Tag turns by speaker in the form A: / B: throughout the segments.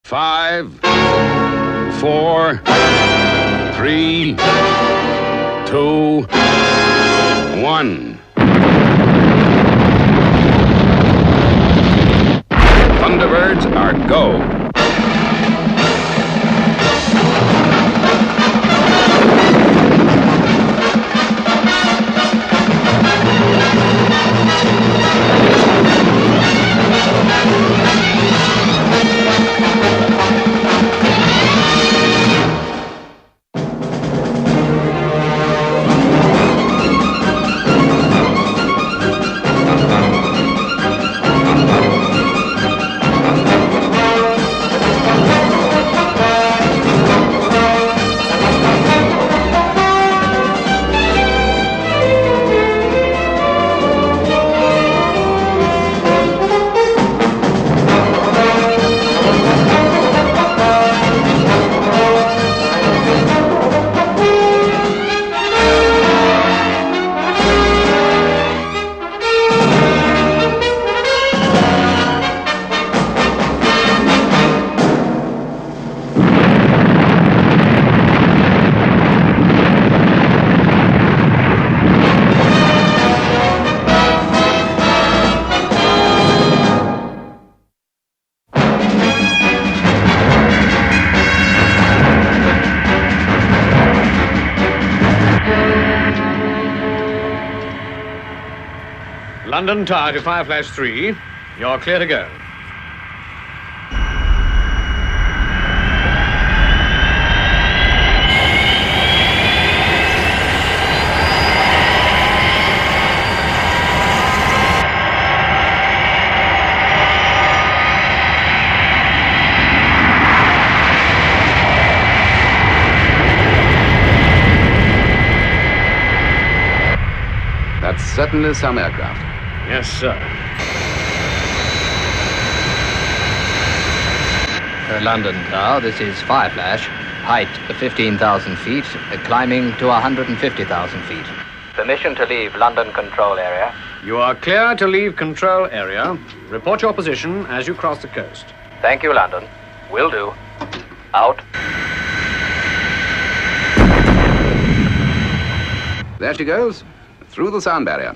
A: 5, 4, 3, 2, 1. Thunderbirds are go.
B: London Tower to Fireflash 3. You're clear to go.
A: That's certainly some aircraft.
B: Yes, sir.
C: London Tower, this is Fireflash. Height 15,000 feet, climbing to 150,000 feet. Permission to leave London control area.
B: You are clear to leave control area. Report your position as you cross the coast.
C: Thank you, London. Will do. Out.
A: There she goes, through the sound barrier.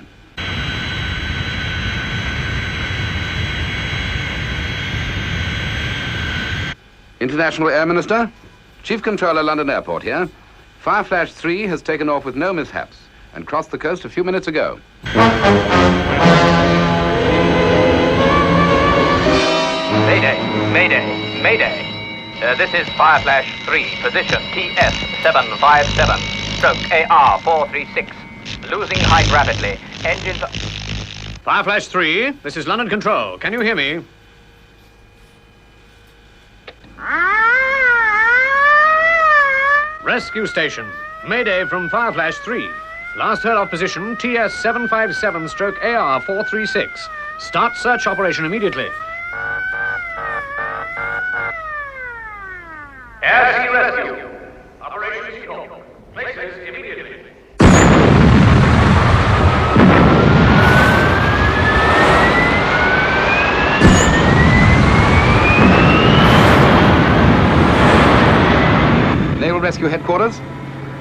A: International Air Minister, Chief Controller, London Airport here. Fireflash 3 has taken off with no mishaps and crossed the coast a few minutes ago.
C: Mayday, mayday, mayday. This is Fireflash 3, position TS757, stroke AR436. Losing height rapidly. Engines...
B: Fireflash 3, this is London Control. Can you hear me? Rescue station. Mayday from Fireflash 3. Last heard of position TS757 stroke AR436. Start search operation immediately.
C: Air Sea Rescue.
B: Operation Seagull. Places immediately.
A: Naval Rescue Headquarters,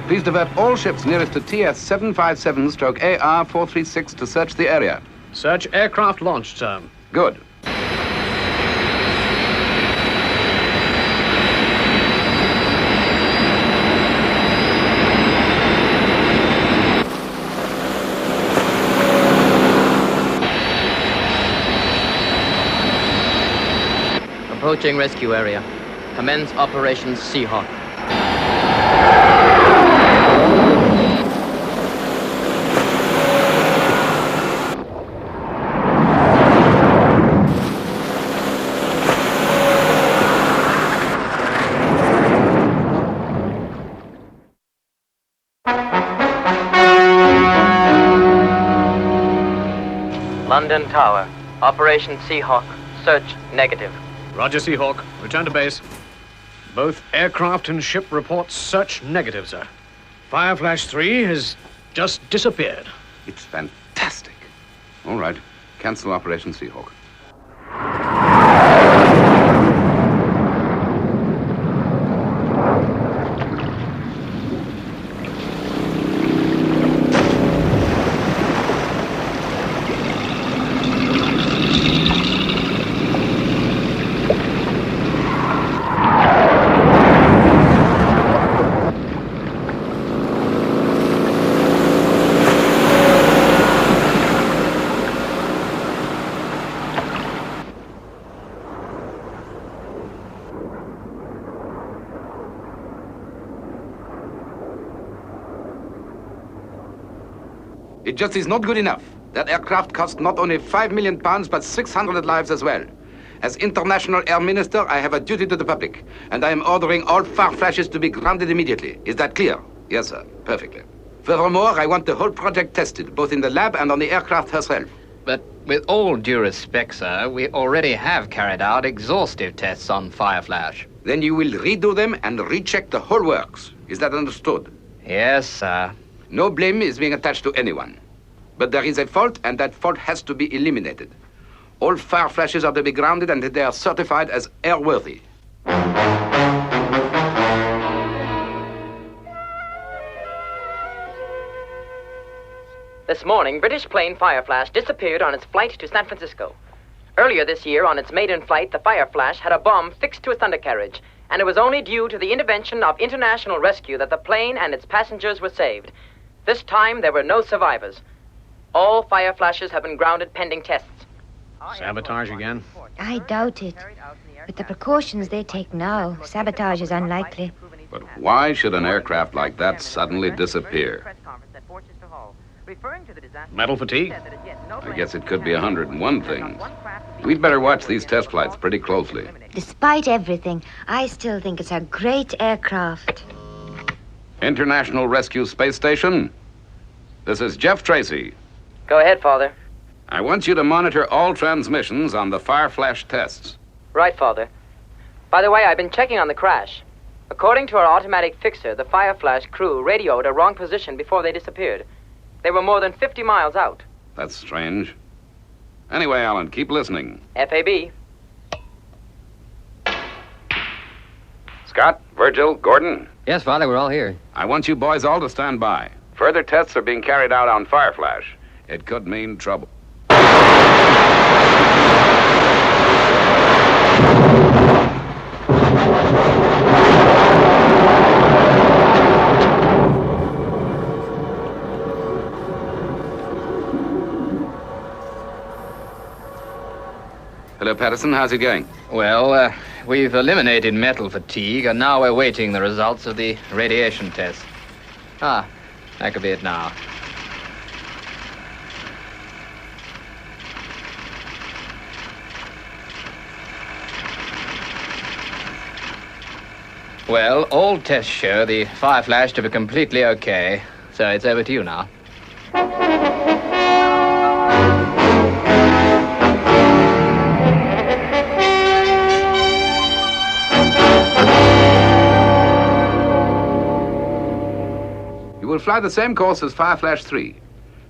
A: please divert all ships nearest to TS757 stroke AR436 to search the area.
B: Search aircraft launched, sir.
A: Good.
D: Approaching rescue area. Commence Operation Seahawk. London Tower. Operation Seahawk. Search negative.
B: Roger, Seahawk. Return to base. Both aircraft and ship reports search negative, sir. Fireflash 3 has just disappeared.
A: It's fantastic. All right. Cancel Operation Seahawk. It just is not good enough. That aircraft cost not only £5 million, but 600 lives as well. As International Air Minister, I have a duty to the public, and I am ordering all Fireflashes to be grounded immediately. Is that clear? Yes, sir. Perfectly. Furthermore, I want the whole project tested, both in the lab and on the aircraft herself.
C: But with all due respect, sir, we already have carried out exhaustive tests on Fireflash.
A: Then you will redo them and recheck the whole works. Is that understood?
C: Yes, sir.
A: No blame is being attached to anyone. But there is a fault, and that fault has to be eliminated. All Fireflashes are to be grounded, and they are certified as airworthy.
D: This morning, British plane Fireflash disappeared on its flight to San Francisco. Earlier this year, on its maiden flight, the Fireflash had a bomb fixed to its undercarriage, and it was only due to the intervention of international rescue that the plane and its passengers were saved. This time, there were no survivors. All Fireflashes have been grounded pending tests.
B: Sabotage again?
E: I doubt it. With the precautions they take now, sabotage is unlikely.
A: But why should an aircraft like that suddenly disappear?
B: Metal fatigue?
A: I guess it could be 101 things. We'd better watch these test flights pretty closely.
E: Despite everything, I still think it's a great aircraft.
A: International Rescue Space Station. This is Jeff Tracy.
D: Go ahead, Father.
A: I want you to monitor all transmissions on the Fireflash tests.
D: Right, Father. By the way, I've been checking on the crash. According to our automatic fixer, the Fireflash crew radioed a wrong position before they disappeared. They were more than 50 miles out.
A: That's strange. Anyway, Alan, keep listening.
D: FAB.
A: Scott, Virgil, Gordon,
C: Yes, Father, we're all here.
A: I want you boys all to stand by. Further tests are being carried out on Fireflash. It could mean trouble. Hello, Patterson. How's it going?
C: Well, we've eliminated metal fatigue, and now we're waiting the results of the radiation test. Ah, that could be it now. Well, all tests show the Fireflash to be completely okay, so it's over to you now.
A: You will fly the same course as Fireflash 3.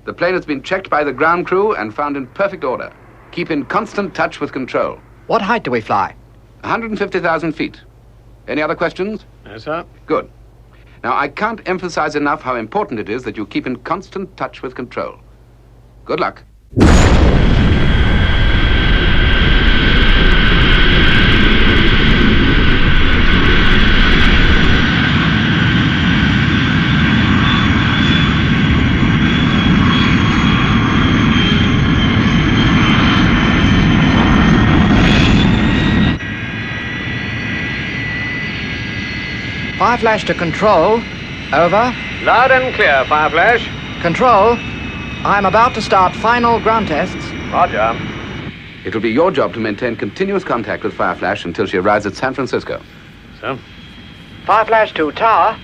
A: The plane has been checked by the ground crew and found in perfect order. Keep in constant touch with control.
C: What height do we fly?
A: 150,000 feet. Any other questions?
B: Yes, sir.
A: Good. Now, I can't emphasize enough how important it is that you keep in constant touch with control. Good luck.
C: Fireflash to control. Over.
B: Loud and clear, Fireflash.
C: Control. I'm about to start final ground tests.
B: Roger.
A: It'll be your job to maintain continuous contact with Fireflash until she arrives at San Francisco.
B: Sir?
C: Fireflash to tower.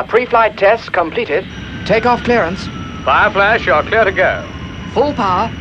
C: Pre-flight tests completed. Takeoff clearance.
B: Fireflash, you're clear to go.
C: Full power.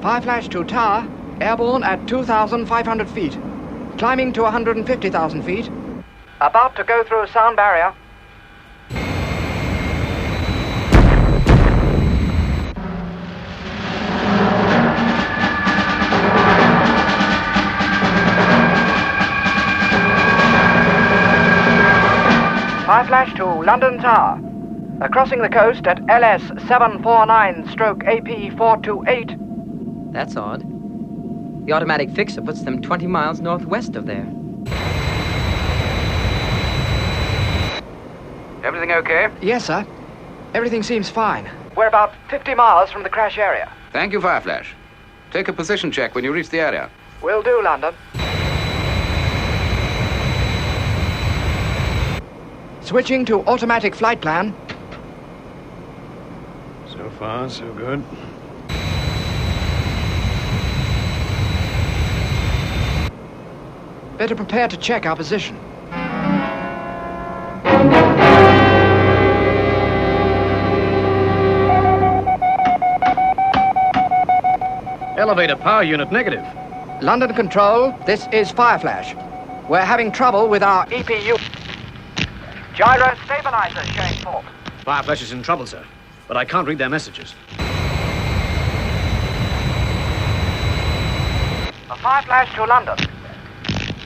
C: Fireflash to tower, airborne at 2,500 feet. Climbing to 150,000 feet. About to go through sound barrier. Fireflash to London Tower.
F: Crossing the coast at LS 749/AP428.
D: That's odd. The automatic fixer puts them 20 miles northwest of there.
A: Everything okay?
F: Yes, sir. Everything seems fine. We're about 50 miles from the crash area.
A: Thank you, Fireflash. Take a position check when you reach the area.
F: Will do, London. Switching to automatic flight plan.
B: So far, so good.
F: Better prepare to check our position.
B: Elevator power unit negative.
F: London Control, this is Fireflash. We're having trouble with our EPU. Gyro stabilizer showing fault.
B: Fireflash is in trouble, sir, but I can't read their messages.
F: A Fireflash to London.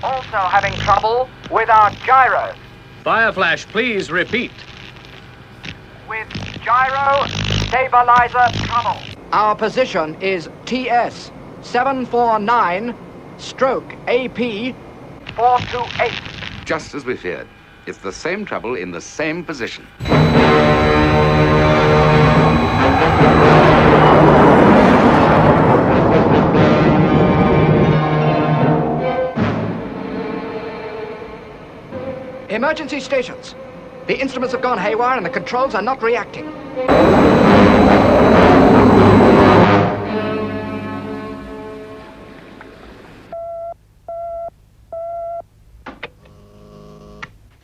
F: Also having trouble with our gyro.
B: Fireflash, please repeat.
F: With gyro stabilizer trouble. Our position is TS 749/AP428.
A: Just as we feared. It's the same trouble in the same position.
F: Emergency stations. The instruments have gone haywire and the controls are not reacting.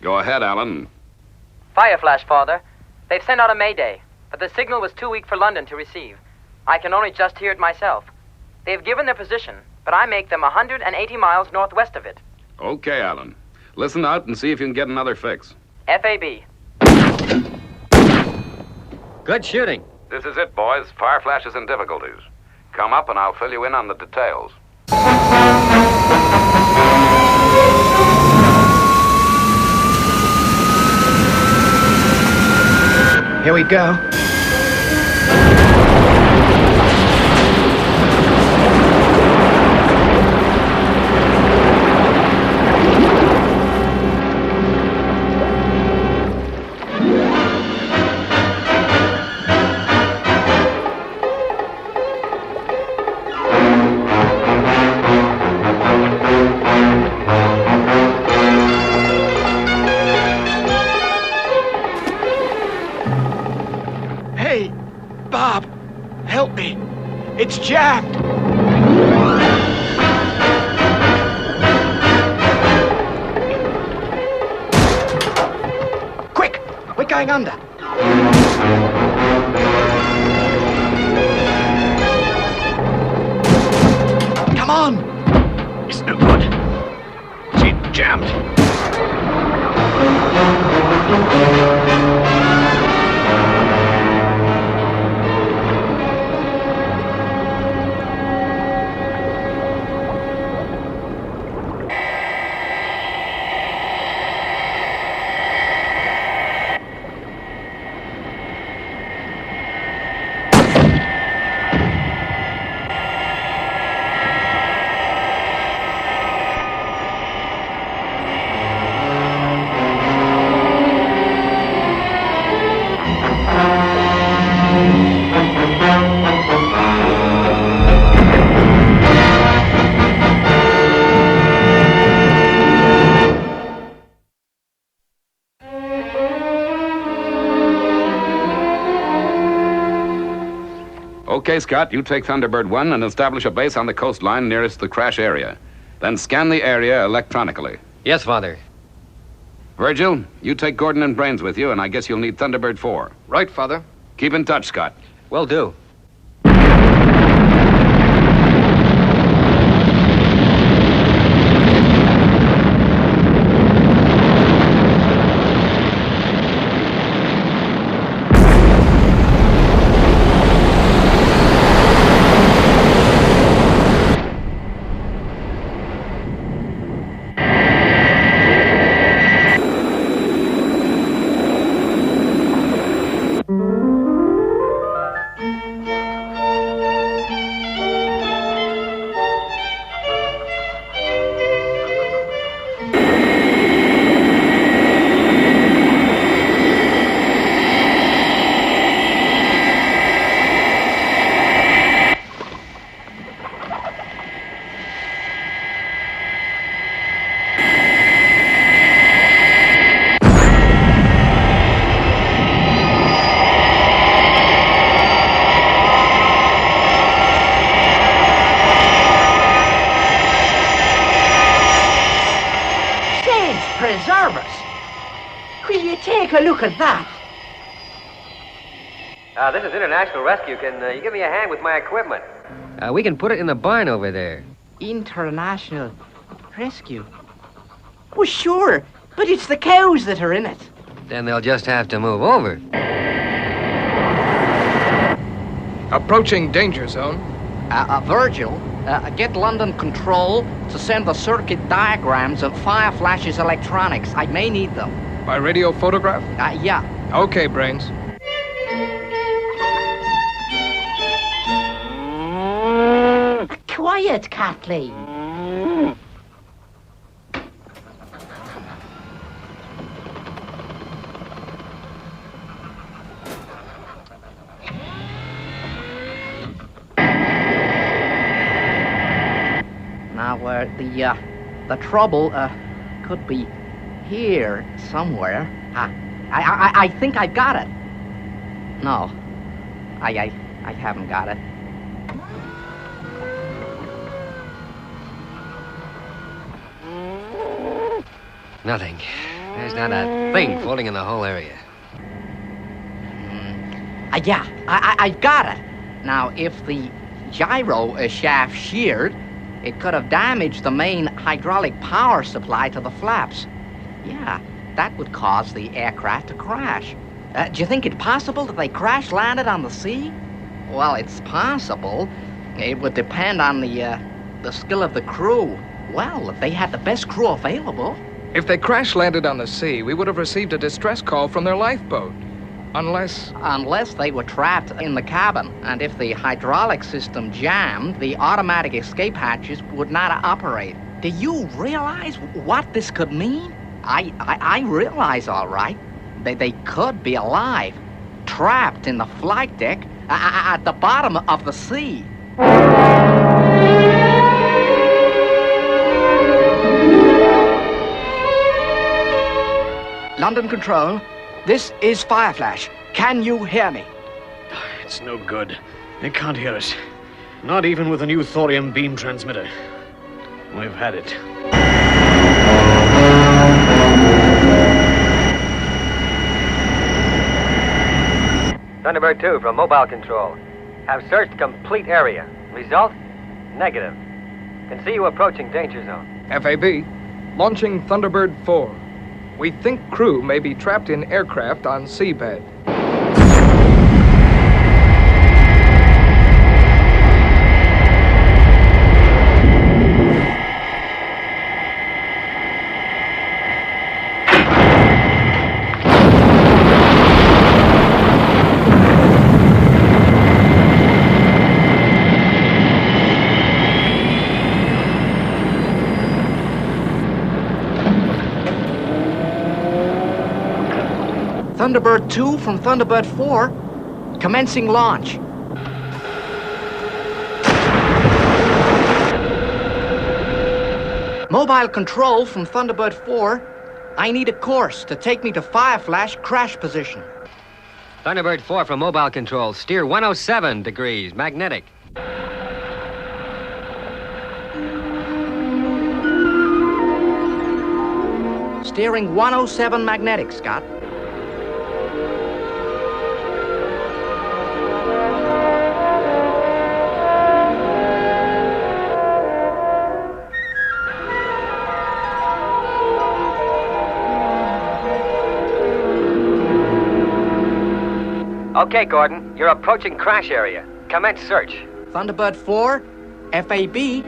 A: Go ahead, Alan.
D: Fireflash, Father. They've sent out a mayday, but the signal was too weak for London to receive. I can only just hear it myself. They've given their position, but I make them 180 miles northwest of it.
A: Okay, Alan. Listen out and see if you can get another fix.
D: FAB.
B: Good shooting.
A: This is it, boys. Fireflash is in difficulties. Come up and I'll fill you in on the details.
F: Here we go. Hey, Bob, help me. It's jammed. Quick, we're going under. Come on.
B: It's no good. It's jammed.
A: Okay, Scott, you take Thunderbird 1 and establish a base on the coastline nearest the crash area. Then scan the area electronically.
C: Yes, Father.
A: Virgil, you take Gordon and Brains with you, and I guess you'll need Thunderbird 4.
C: Right, Father.
A: Keep in touch, Scott.
C: Will do.
F: preserve us.
G: Will you take a look at that?
H: This is International Rescue. Can you give me a hand with my equipment?
I: We can put it in the barn over there.
G: International Rescue? Well, sure, but it's the cows that are in it.
I: Then they'll just have to move over.
J: Approaching danger zone.
F: Virgil, get London Control to send the circuit diagrams of Fireflash's electronics. I may need them.
J: By radio photograph?
F: Yeah.
J: Okay, Brains.
G: Quiet, Kathleen.
F: Now, the trouble, could be here somewhere. I think I've got it. No, I haven't got it.
I: Nothing. There's not a thing floating in the whole area.
F: Yeah, I've got it. Now, if the gyro shaft sheared, it could have damaged the main hydraulic power supply to the flaps. Yeah, that would cause the aircraft to crash. Do you think it's possible that they crash-landed on the sea? Well, it's possible. It would depend on the skill of the crew. Well, if they had the best crew available.
J: If they crash-landed on the sea, we would have received a distress call from their lifeboat.
F: Unless they were trapped in the cabin, and if the hydraulic system jammed, the automatic escape hatches would not operate. Do you realize what this could mean? I realize, all right. They could be alive, trapped in the flight deck at the bottom of the sea. London Control, this is Fireflash. Can you hear me?
B: It's no good. They can't hear us. Not even with the new thorium beam transmitter. We've had it.
H: Thunderbird 2 from Mobile Control. Have searched complete area. Result? Negative. Can see you approaching danger zone.
J: FAB, launching Thunderbird 4. We think crew may be trapped in aircraft on seabed.
F: Thunderbird 2 from Thunderbird 4, commencing launch. Mobile Control from Thunderbird 4, I need a course to take me to Fireflash crash position.
I: Thunderbird 4 from Mobile Control. Steer 107 degrees, magnetic.
F: Steering 107 magnetic, Scott.
H: Okay, Gordon. You're approaching crash area. Commence search.
F: Thunderbird 4, FAB.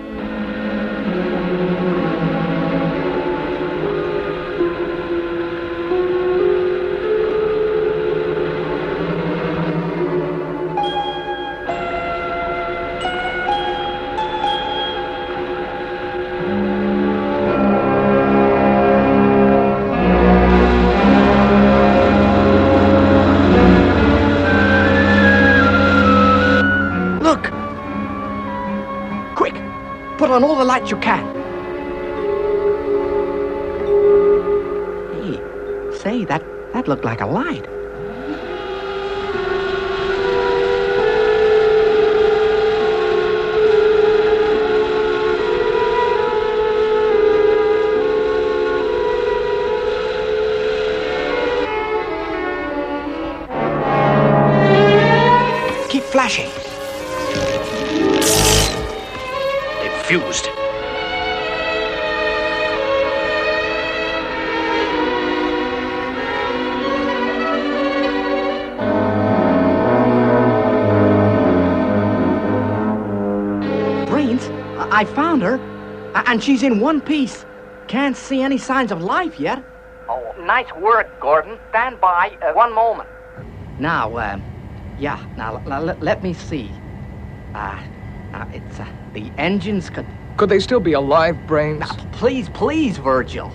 F: Put on all the lights you can. Hey, say, that looked like a light.
B: flashing. They've fused.
F: Brains, I found her, and she's in one piece. Can't see any signs of life yet. Oh, nice work, Gordon. Stand by one moment. Now, let me see. It's, the engines could...
J: Could they still be alive, Brains?
F: Now, please, Virgil.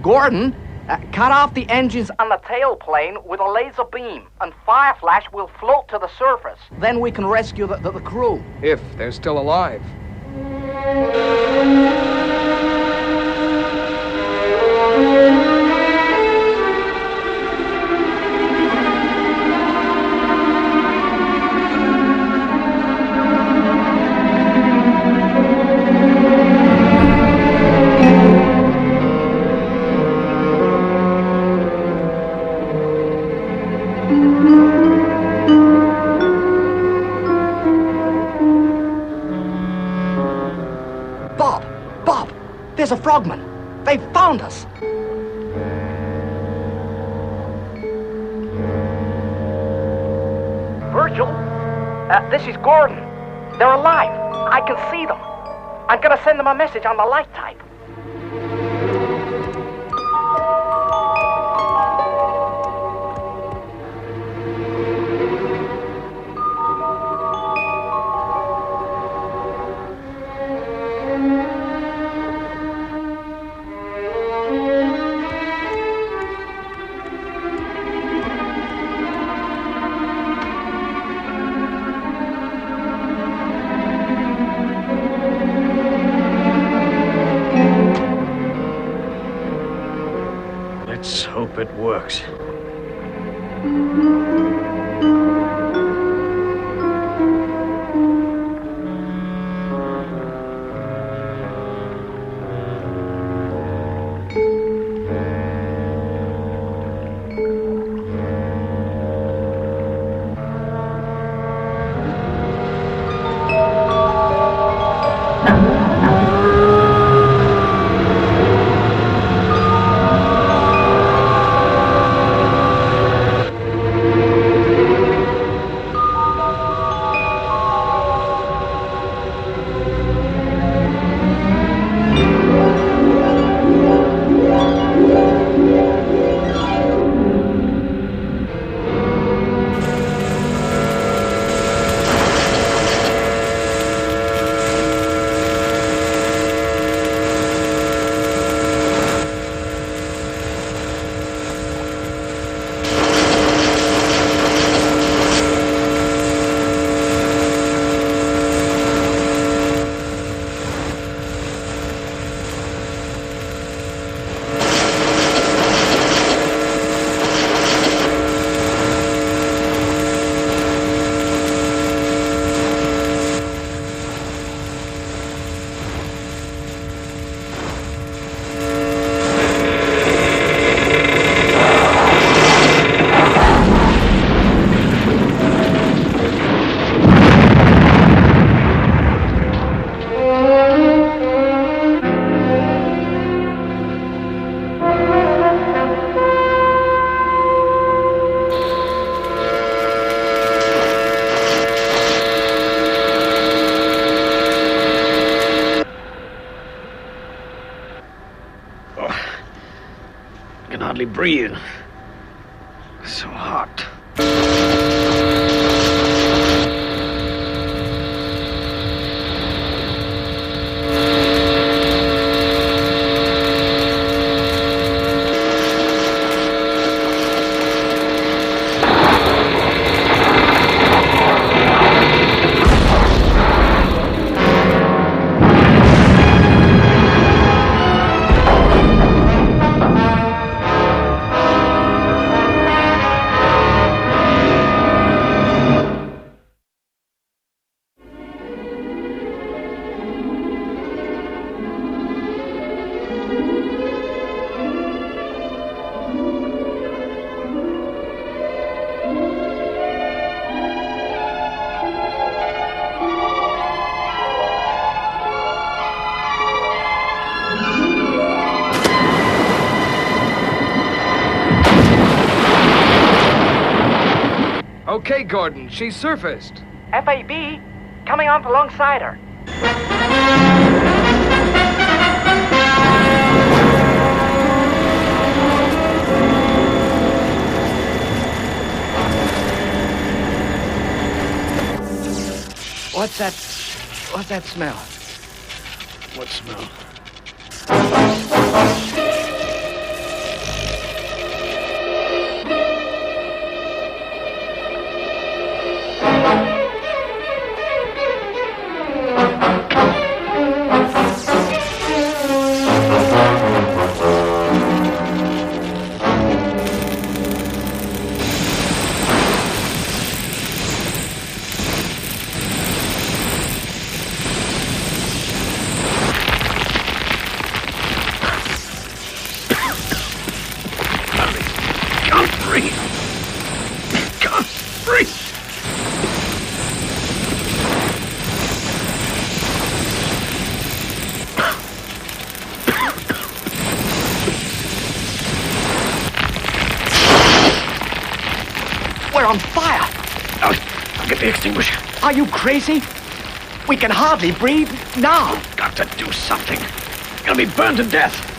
F: Gordon, cut off the engines on the tailplane with a laser beam, and Fireflash will float to the surface. Then we can rescue the crew.
J: If they're still alive.
F: Bob, there's a frogman. They found us. Virgil, this is Gordon. They're alive. I can see them. I'm gonna send them a message on the light type.
B: Let's hope it works. I can hardly breathe. So hot.
J: Okay, Gordon, she's surfaced.
F: FAB, coming up alongside her. What's that smell?
B: What smell?
F: We're on fire!
B: I'll get the extinguisher.
F: Are you crazy? We can hardly breathe now.
B: Got to do something. Gonna be burned to death.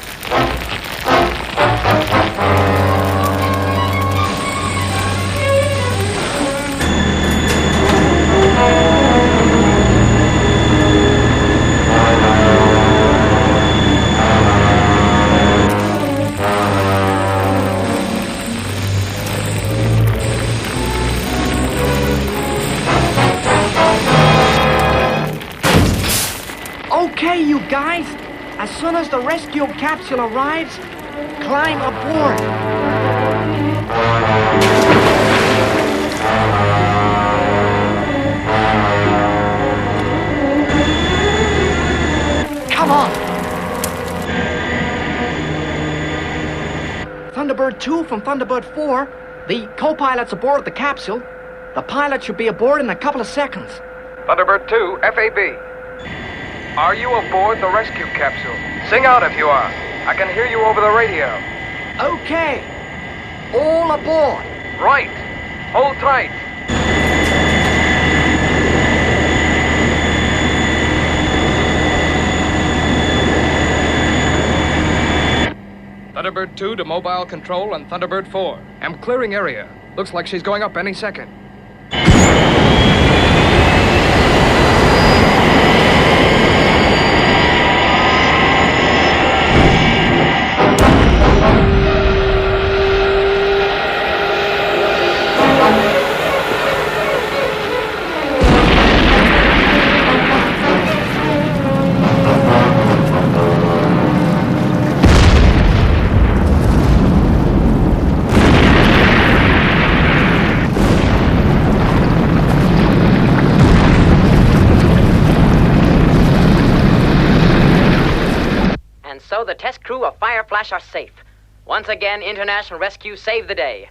F: Okay, you guys. As soon as the rescue capsule arrives, climb aboard. Come on. Thunderbird 2 from Thunderbird 4. The co-pilot's aboard the capsule. The pilot should be aboard in a couple of seconds.
J: Thunderbird 2, FAB. Are you aboard the rescue capsule? Sing out if you are. I can hear you over the radio.
F: Okay. All aboard.
J: Right. Hold tight. Thunderbird 2 to mobile control and Thunderbird 4. I'm clearing area. Looks like she's going up any second.
D: So the test crew of Fireflash are safe. Once again, international rescue saved the day.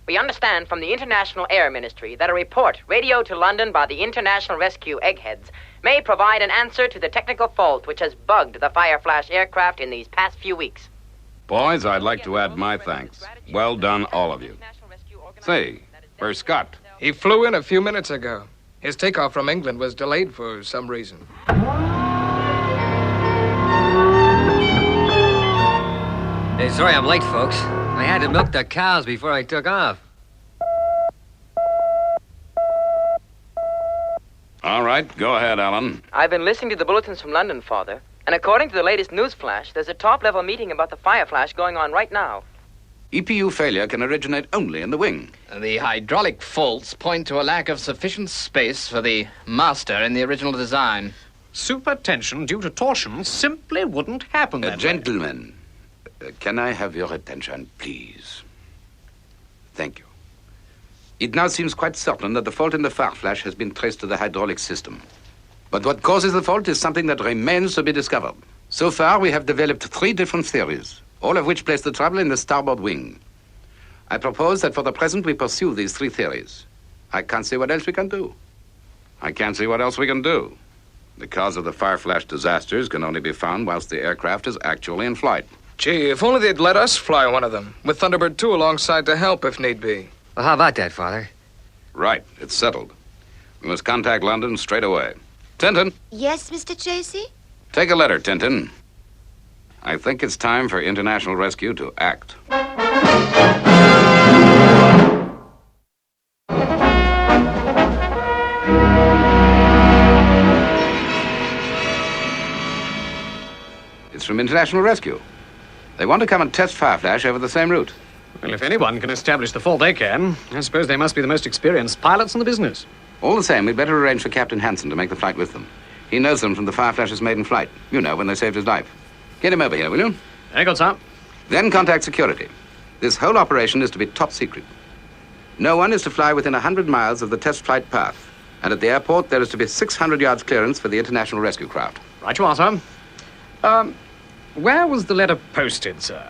D: We understand from the International Air Ministry that a report radioed to London by the International Rescue Eggheads may provide an answer to the technical fault which has bugged the Fireflash aircraft in these past few weeks.
A: Boys, I'd like to add my thanks. Well done, all of you. Say, where's Scott?
J: He flew in a few minutes ago. His takeoff from England was delayed for some reason.
I: Hey, sorry I'm late, folks. I had to milk the cows before I took off.
A: All right, go ahead, Alan.
D: I've been listening to the bulletins from London, Father, and according to the latest news flash, there's a top-level meeting about the Fireflash going on right now.
A: EPU failure can originate only in the wing.
C: The hydraulic faults point to a lack of sufficient space for the master in the original design.
B: Supertension due to torsion simply wouldn't happen that way.
A: Gentlemen, can I have your attention, please? Thank you. It now seems quite certain that the fault in the Fireflash has been traced to the hydraulic system. But what causes the fault is something that remains to be discovered. So far, we have developed 3 different theories, all of which place the trouble in the starboard wing. I propose that for the present we pursue these 3 theories. I can't see what else we can do. I can't see what else we can do. The cause of the Fireflash disasters can only be found whilst the aircraft is actually in flight.
J: Gee, if only they'd let us fly one of them, with Thunderbird 2 alongside to help if need be.
I: Well, how about that, Father?
A: Right. It's settled. We must contact London straight away. Tintin.
E: Yes, Mr. Tracy?
A: Take a letter, Tintin. I think it's time for international rescue to act. It's from International Rescue. They want to come and test Fireflash over the same route.
B: Well, if anyone can establish the fault they can, I suppose they must be the most experienced pilots in the business.
A: All the same, we'd better arrange for Captain Hansen to make the flight with them. He knows them from the Fireflash's maiden flight. You know, when they saved his life. Get him over here, will you?
B: Very good, sir.
A: Then contact security. This whole operation is to be top secret. No one is to fly within 100 miles of the test flight path. And at the airport, there is to be 600 yards clearance for the international rescue craft.
B: Right you are, sir. Where was the letter posted, sir?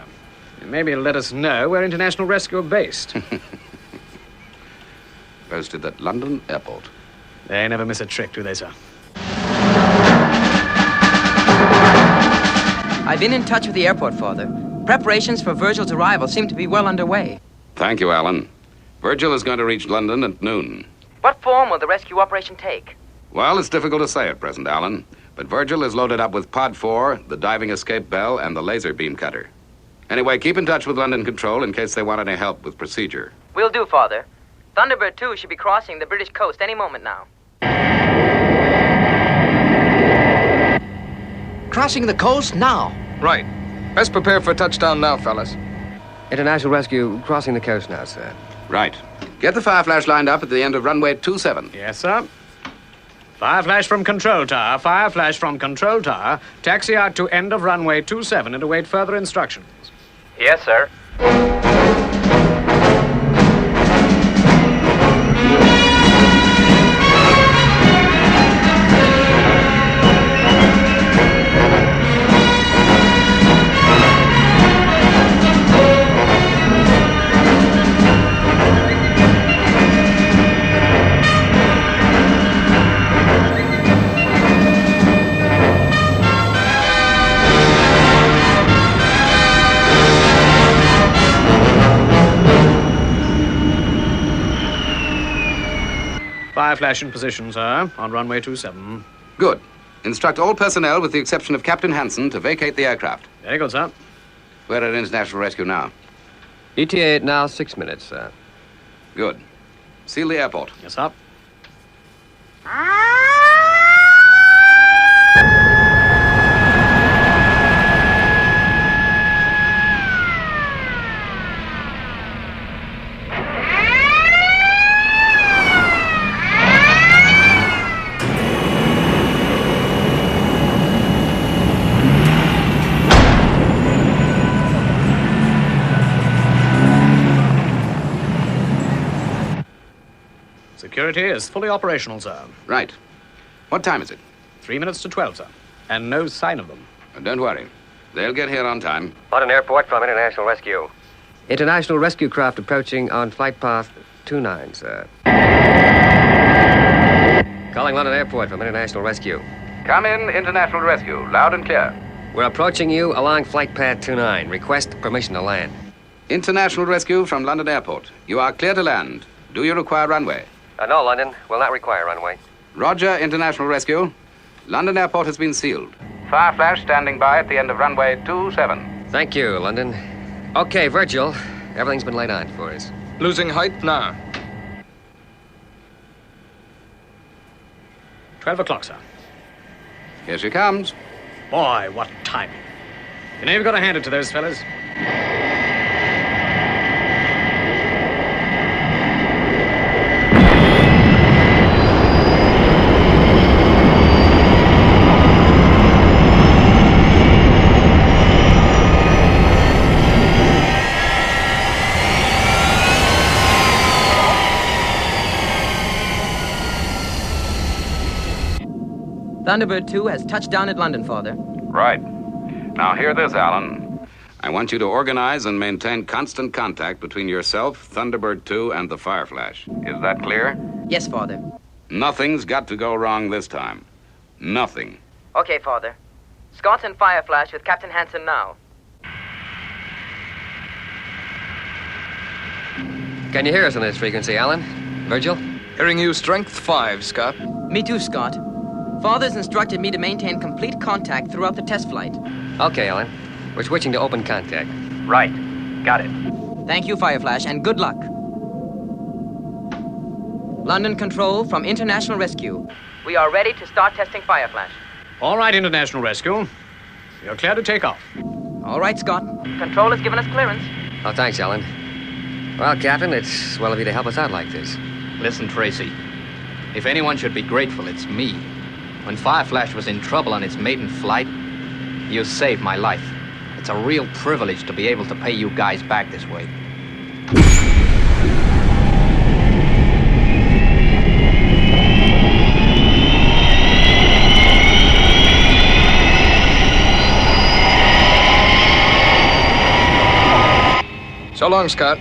B: Maybe it'll let us know where International Rescue are based.
A: Posted at London Airport.
B: They never miss a trick, do they, sir?
D: I've been in touch with the airport, Father. Preparations for Virgil's arrival seem to be well underway.
A: Thank you, Alan. Virgil is going to reach London at noon.
D: What form will the rescue operation take?
A: Well, it's difficult to say at present, Alan. But Virgil is loaded up with Pod 4, the diving escape bell, and the laser beam cutter. Anyway, keep in touch with London Control in case they want any help with procedure.
D: Will do, Father. Thunderbird 2 should be crossing the British coast any moment now.
F: Crossing the coast now.
J: Right. Let's prepare for touchdown now, fellas.
I: International Rescue crossing the coast now, sir.
A: Right. Get the Fireflash lined up at the end of runway 27.
B: Yes, sir. Fireflash from Control Tower. Fireflash from Control Tower. Taxi out to end of runway 27 and await further instructions.
H: Yes, sir.
B: Fireflash in position, sir, on runway 27.
A: Good. Instruct all personnel, with the exception of Captain Hansen, to vacate the aircraft.
B: Very good, sir.
A: We're at International Rescue now.
I: ETA now 6 minutes, sir.
A: Good. Seal the airport.
B: Yes, sir. Security is fully operational, sir.
A: Right. What time is it?
B: 3 minutes to 12, sir. And no sign of them.
A: Don't worry. They'll get here on time.
H: London Airport from International Rescue.
I: International Rescue craft approaching on flight path 29, sir. Calling London Airport from International Rescue.
A: Come in, International Rescue. Loud and clear.
I: We're approaching you along flight path 29. Request permission to land.
A: International Rescue from London Airport. You are clear to land. Do you require runway?
H: No, London. Will not require runway.
A: Roger, International Rescue. London Airport has been sealed. Fireflash standing by at the end of runway 27.
I: Thank you, London. Okay, Virgil. Everything's been laid on for us.
J: Losing height now.
B: 12 o'clock, sir.
A: Here she comes.
B: Boy, what timing. You know, you've got to hand it to those fellas.
D: Thunderbird 2 has touched down at London, Father.
A: Right. Now hear this, Alan. I want you to organize and maintain constant contact between yourself, Thunderbird 2, and the Fireflash. Is that clear?
D: Yes, Father.
A: Nothing's got to go wrong this time. Nothing.
D: Okay, Father. Scott's and Fireflash with Captain Hansen now.
I: Can you hear us on this frequency, Alan? Virgil?
J: Hearing you, strength 5, Scott.
D: Me too, Scott. Father's instructed me to maintain complete contact throughout the test flight.
I: Okay, Alan. We're switching to open contact.
H: Right. Got it.
D: Thank you, Fireflash, and good luck. London Control from International Rescue. We are ready to start testing Fireflash.
B: All right, International Rescue. You're clear to take off.
D: All right, Scott. Control has given us clearance.
I: Oh, thanks, Alan. Well, Captain, it's well of you to help us out like this.
C: Listen, Tracy. If anyone should be grateful, it's me. When Fireflash was in trouble on its maiden flight, you saved my life. It's a real privilege to be able to pay you guys back this way.
J: So long, Scott.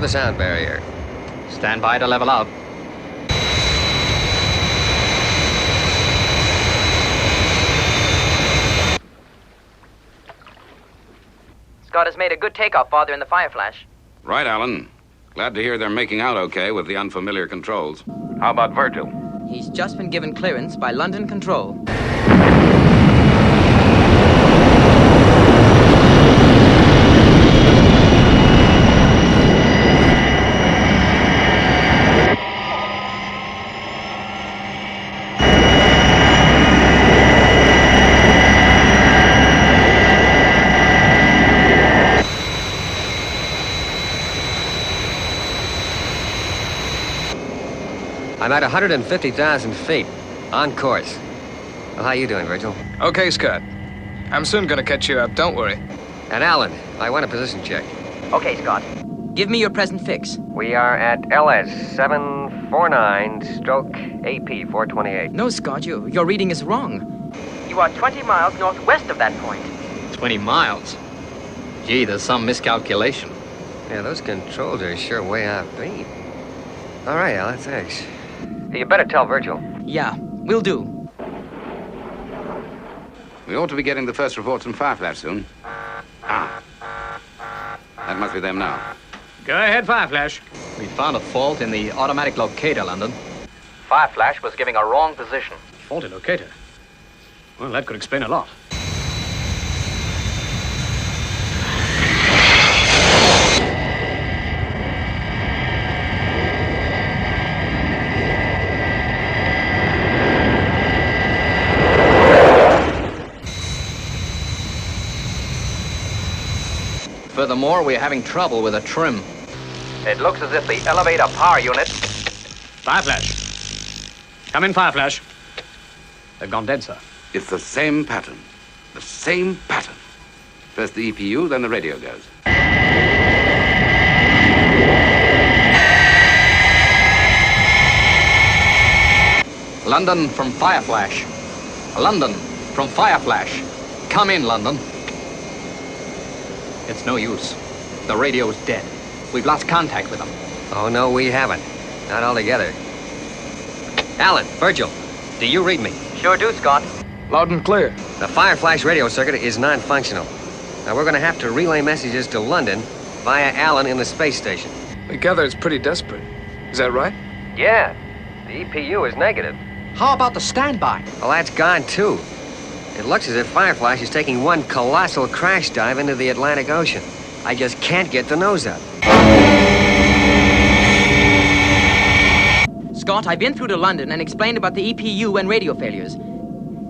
I: The sound barrier.
C: Stand by to level out.
D: Scott has made a good takeoff, Father, in the Fireflash.
A: Right, Alan. Glad to hear they're making out okay with the unfamiliar controls.
H: How about Virgil?
D: He's just been given clearance by London Control.
I: I'm at 150,000 feet, on course. Well, how you doing, Virgil?
J: Okay, Scott. I'm soon gonna catch you up, don't worry.
I: And Alan, I want a position check.
D: Okay, Scott. Give me your present fix.
H: We are at LS 749 stroke AP 428.
D: No, Scott, your reading is wrong. You are 20 miles northwest of that point.
C: 20 miles? Gee, there's some miscalculation.
I: Yeah, those controls are sure way off beat. All right, Alan, thanks.
H: You better tell Virgil.
D: Yeah, will do.
A: We ought to be getting the first reports from Fireflash soon. Ah. That must be them now.
B: Go ahead, Fireflash.
C: We found a fault in the automatic locator, London. Fireflash was giving a wrong position.
B: Faulty locator. Well, that could explain a lot.
C: Furthermore, we're having trouble with a trim.
H: It looks as if the elevator power unit...
B: Fireflash. Come in, Fireflash. They've gone dead, sir.
A: It's the same pattern. The same pattern. First the EPU, then the radio goes.
C: London from Fireflash. London from Fireflash. Come in, London. It's no use. The radio's dead. We've lost contact with them.
I: Oh, no, we haven't. Not altogether. Alan, Virgil, do you read me?
D: Sure do, Scott.
J: Loud and clear.
I: The Fireflash radio circuit is non-functional. Now, we're going to have to relay messages to London via Alan in the space station.
J: I gather it's pretty desperate. Is that right?
H: Yeah. The EPU is negative.
F: How about the standby?
I: Well, that's gone, too. It looks as if Fireflash is taking one colossal crash dive into the Atlantic Ocean. I just can't get the nose up.
D: Scott, I've been through to London and explained about the EPU and radio failures.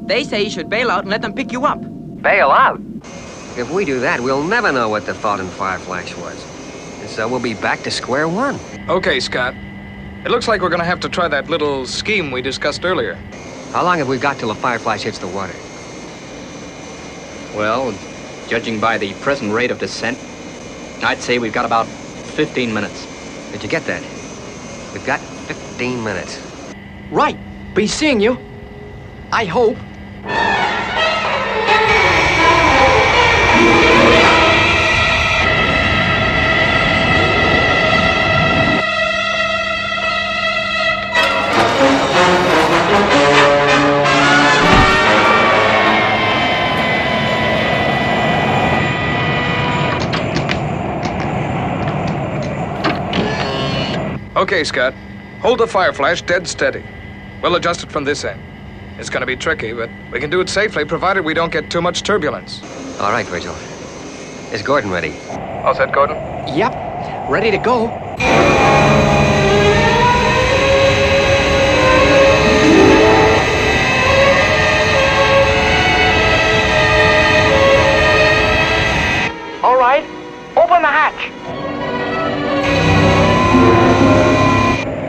D: They say you should bail out and let them pick you up.
H: Bail out?
I: If we do that, we'll never know what the fault in Fireflash was. And so we'll be back to square one.
J: Okay, Scott. It looks like we're gonna have to try that little scheme we discussed earlier.
I: How long have we got till the Fireflash hits the water?
C: Well, judging by the present rate of descent, I'd say we've got about 15 minutes.
I: Did you get that? We've got 15 minutes.
F: Right. Be seeing you. I hope.
J: Okay, Scott. Hold the Fireflash dead steady. We'll adjust it from this end. It's gonna be tricky, but we can do it safely, provided we don't get too much turbulence.
I: All right, Virgil. Is Gordon ready?
J: All set, Gordon?
F: Yep. Ready to go. All right. Open the hatch.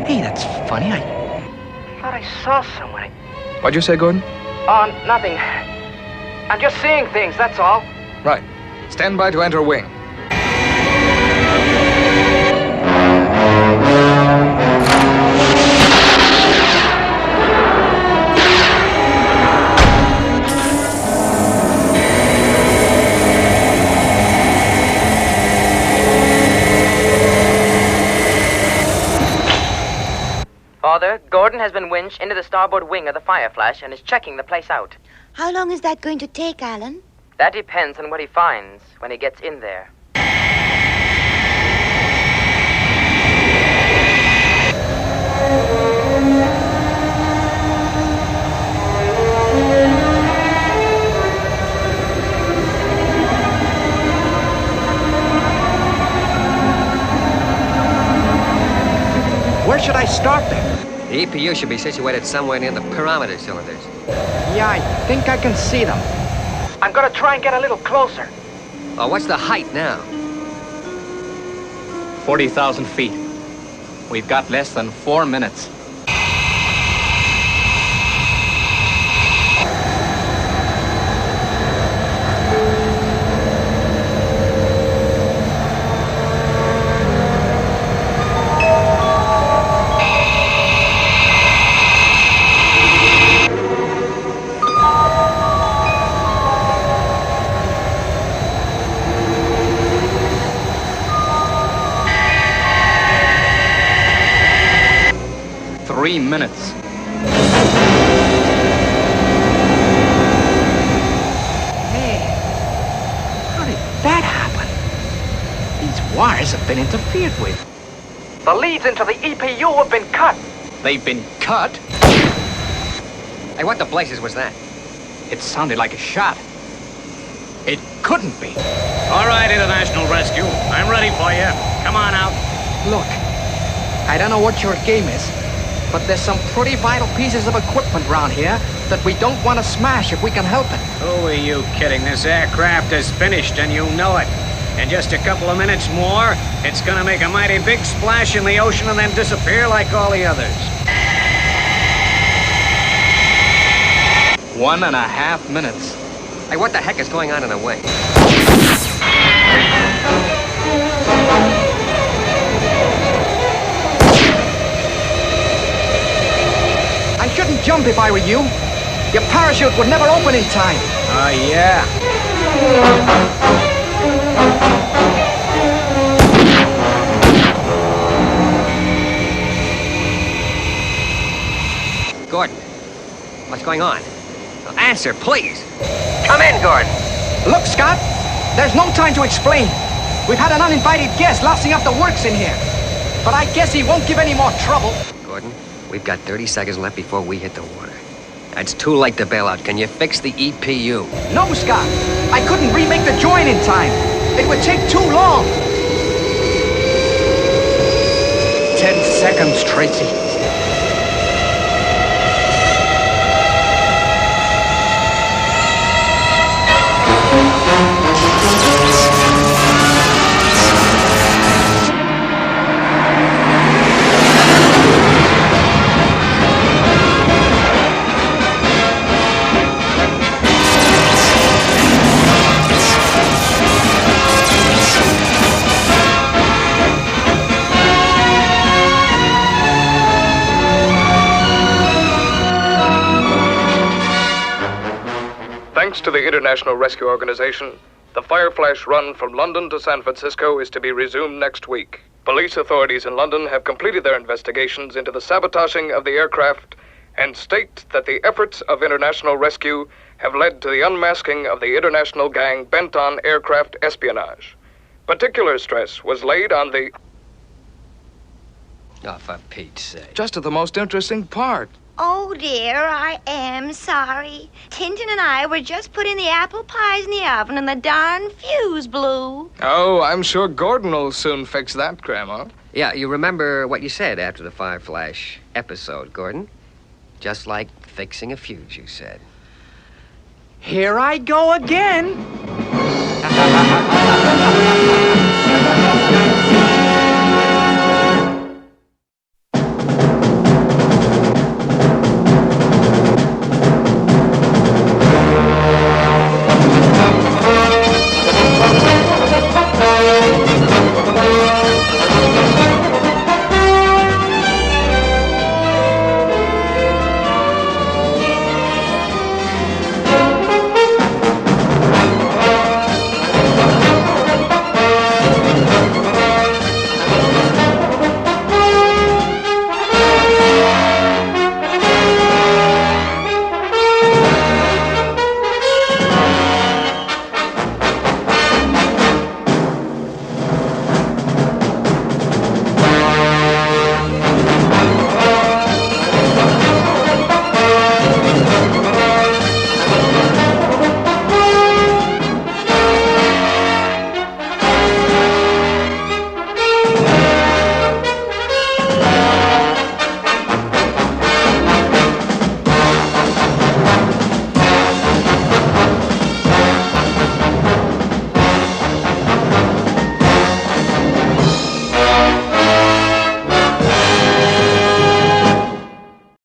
F: Hey, that's funny. I thought I saw someone.
J: What'd you say, Gordon?
F: Nothing. I'm just seeing things, that's all.
J: Right. Stand by to enter wing.
D: Father, Gordon has been winched into the starboard wing of the Fireflash and is checking the place out.
E: How long is that going to take, Alan?
D: That depends on what he finds when he gets in there.
F: Where should I start then?
I: The EPU should be situated somewhere near the pyrometer cylinders.
F: Yeah, I think I can see them. I'm gonna try and get a little closer.
I: Oh, what's the height now?
C: 40,000 feet. We've got less than 4 minutes. Minutes.
F: Hey, how did that happen? These wires have been interfered with. The leads into the EPU have been cut.
C: They've been cut?
I: Hey, what the blazes was that?
C: It sounded like a shot. It couldn't be.
B: All right, International Rescue. I'm ready for you. Come on out.
F: Look, I don't know what your game is, but there's some pretty vital pieces of equipment around here that we don't want to smash if we can help it.
B: Who are you kidding? This aircraft is finished and you know it. In just a couple of minutes more, it's gonna make a mighty big splash in the ocean and then disappear like all the others.
C: 1.5 minutes.
I: Hey, what the heck is going on in the wing?
F: I shouldn't jump if I were you. Your parachute would never open in time.
B: Oh, yeah.
I: Gordon, what's going on? Now answer, please. Come in, Gordon.
F: Look, Scott, there's no time to explain. We've had an uninvited guest lousing up the works in here. But I guess he won't give any more trouble.
I: Gordon, we've got 30 seconds left before we hit the water. It's too late to bail out. Can you fix the EPU?
F: No, Scott. I couldn't remake the join in time. It would take too long. 10 seconds, Tracy.
J: the International Rescue Organization, the Fireflash run from London to San Francisco is to be resumed next week. Police authorities in London have completed their investigations into the sabotaging of the aircraft and state that the efforts of international rescue have led to the unmasking of the international gang bent on aircraft espionage. Particular stress was laid on the...
I: Oh, for Pete's sake.
J: Just at the most interesting part.
E: Oh, dear, I am sorry. Tintin and I were just putting the apple pies in the oven and the darn fuse blew.
J: Oh, I'm sure Gordon will soon fix that, Grandma.
I: Yeah, you remember what you said after the Fireflash episode, Gordon? Just like fixing a fuse, you said.
G: Here I go again.